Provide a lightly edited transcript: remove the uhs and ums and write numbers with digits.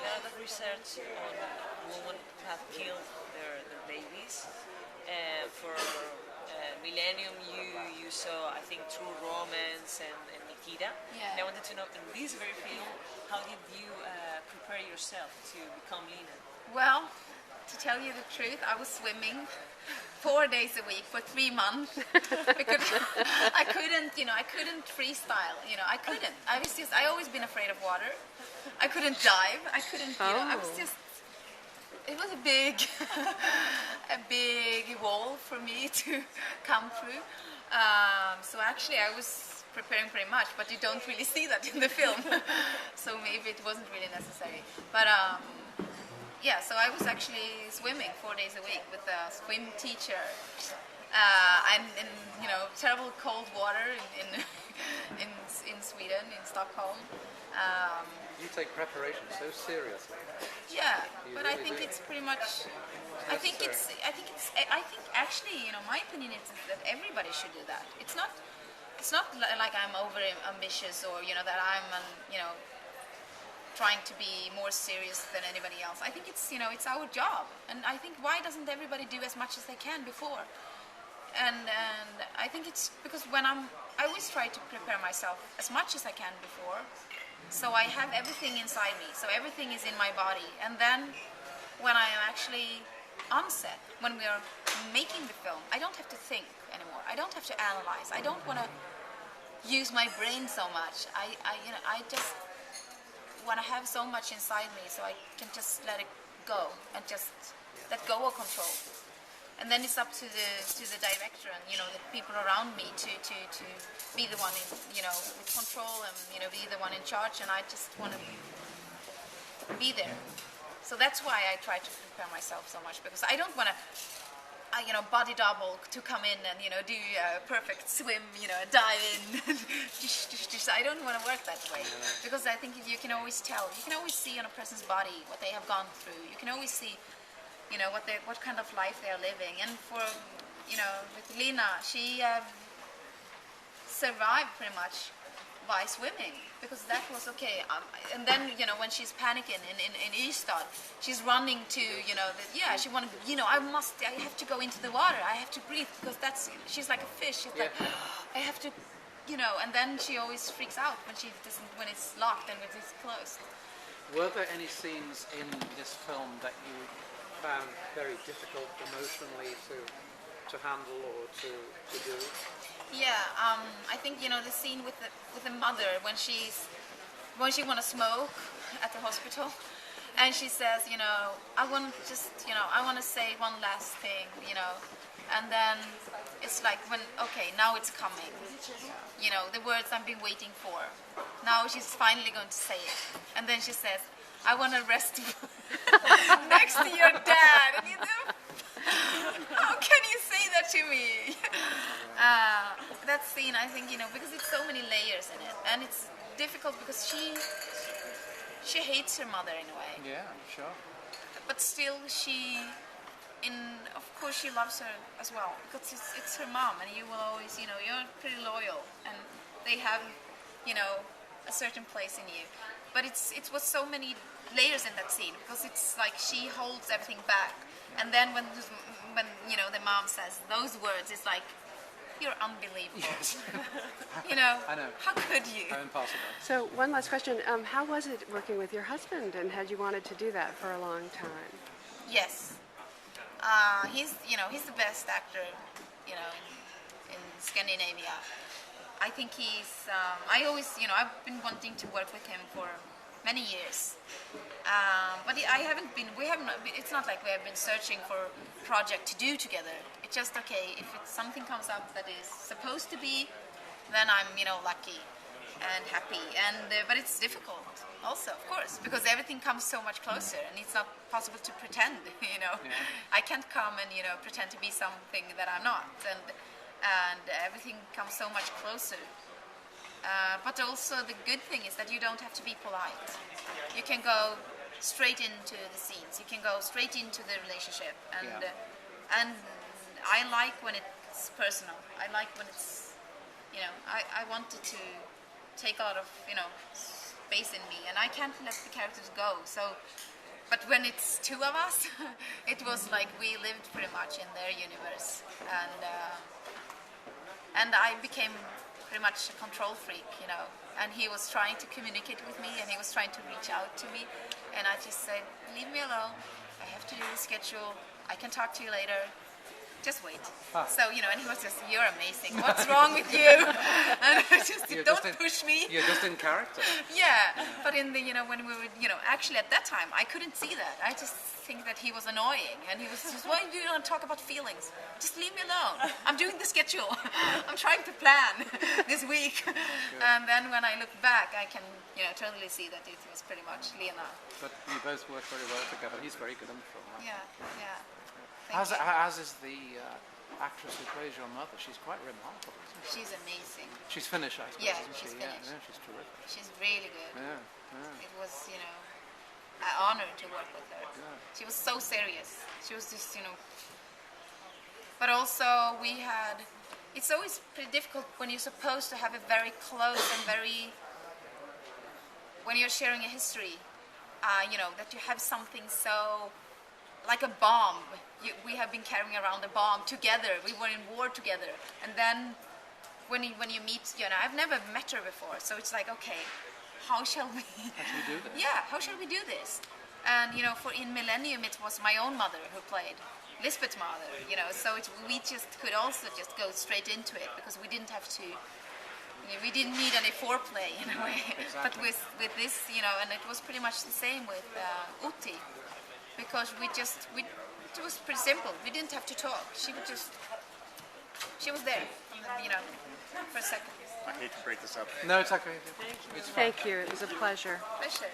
a lot of research on women who have killed their babies. For Millennium, you saw, I think, True Romance and Nikita. Yeah. And I wanted to know, in this very film, how did you prepare yourself to become Lena? Well, to tell you the truth, I was swimming 4 days a week for 3 months because I couldn't freestyle. I couldn't. I always been afraid of water. I couldn't dive. I couldn't. I was just. It was a big, a big wall for me to come through. So actually, I was preparing pretty much, but you don't really see that in the film. So maybe it wasn't really necessary. But yeah, so I was actually swimming 4 days a week with a swim teacher, and in terrible cold water in Sweden, in Stockholm. You take preparation so seriously. Yeah, You but really I think do. it's pretty much. I think actually, my opinion is that everybody should do that. It's not like I'm over ambitious or that I'm trying to be more serious than anybody else. I think it's it's our job, and I think why doesn't everybody do as much as they can before? And I think it's because I always try to prepare myself as much as I can before, so I have everything inside me, so everything is in my body, and then when I am actually on set, when we are making the film, I don't have to think anymore. I don't have to analyze. I don't want to use my brain so much. I just want to have so much inside me, so I can just let it go and just let go of control. And then it's up to the director and the people around me to be the one in with control and be the one in charge. And I just want to be there. So that's why I try to prepare myself so much, because I don't want to body double to come in and do a perfect swim, dive in. I don't want to work that way, because I think you can always tell. You can always see on a person's body what they have gone through. You can always see what kind of life they are living. And for with Lena, she survived pretty much by swimming, because that was okay. And then when she's panicking in Ystad, she's running to she wanted I have to go into the water. I have to breathe, because she's like a fish. She's like I have to and then she always freaks out when it's locked and when it's closed. Were there any scenes in this film that you found very difficult emotionally to handle or to do? Yeah, I think the scene with the mother when she want to smoke at the hospital, and she says, I want to say one last thing, and then it's like now it's coming, the words I've been waiting for. Now she's finally going to say it, and then she says, I want to rest you next to your dad, and how can you say that to me? That scene, I think, because it's so many layers in it, and it's difficult because she hates her mother in a way. Yeah, sure. But still, of course, she loves her as well, because it's her mom, and you will always, you're pretty loyal, and they have, a certain place in you. But it was so many layers in that scene, because it's like she holds everything back, and then when the mom says those words, it's like, you're unbelievable. Yes. I know. How could you? How impossible. So one last question. How was it working with your husband, and had you wanted to do that for a long time? Yes. He's the best actor, in Scandinavia. I think he's, I always, I've been wanting to work with him for many years. But it's not like we have been searching for a project to do together. It's just, if something comes up that is supposed to be, then I'm, lucky and happy. But it's difficult also, of course, because everything comes so much closer, and it's not possible to pretend, Yeah. I can't come and, pretend to be something that I'm not. And everything comes so much closer. But also the good thing is that you don't have to be polite. You can go straight into the scenes. You can go straight into the relationship. And I like when it's personal. I like when it's, I wanted to take a lot of, space in me, and I can't let the characters go. So, but when it's two of us, it was like we lived pretty much in their universe, and I became pretty much a control freak, you know. And he was trying to communicate with me, and he was trying to reach out to me, and I just said, "Leave me alone. I have to do the schedule. I can talk to you later. Just wait." So, you know, and he was just, "You're amazing. What's wrong with you?" And I just, "Don't push me." You're just in character. Yeah, but in the, you know, when we were, you know, actually at that time, I couldn't see that. I just think that he was annoying, and he was just, "Why do you not talk about feelings? Just leave me alone. I'm doing the schedule. I'm trying to plan this week." And then when I look back, I can, you know, totally see that it was pretty much Lena. But you both work very well together. He's very good in the film. Yeah, yeah. Thank you. As is the actress who plays your mother. She's quite remarkable, isn't she? She's amazing. She's Finnish, I suppose, Yeah, isn't she's she? Finnish. Yeah, she's terrific. She's really good. Yeah, yeah. It was, you know, an honor to work with her. Yeah. She was so serious. She was just, you know. But also we had. It's always pretty difficult when you're supposed to have a very close and very. When you're sharing a history, you know, that you have something so. Like a bomb. We have been carrying around a bomb together. We were in war together. And then when you meet, you know, I've never met her before. So it's like, okay, how shall we... How should we do this? Yeah, how shall we do this? And, you know, in Millennium, it was my own mother who played. Lisbeth's mother, you know. So we just could also just go straight into it because we didn't have to... We didn't need any foreplay in a way. Exactly. But with this, you know, and it was pretty much the same with Utti. Because it was pretty simple. We didn't have to talk. She was there, you know, for a second. I hate to break this up. No, it's okay. Thank you. It was a pleasure. Pleasure.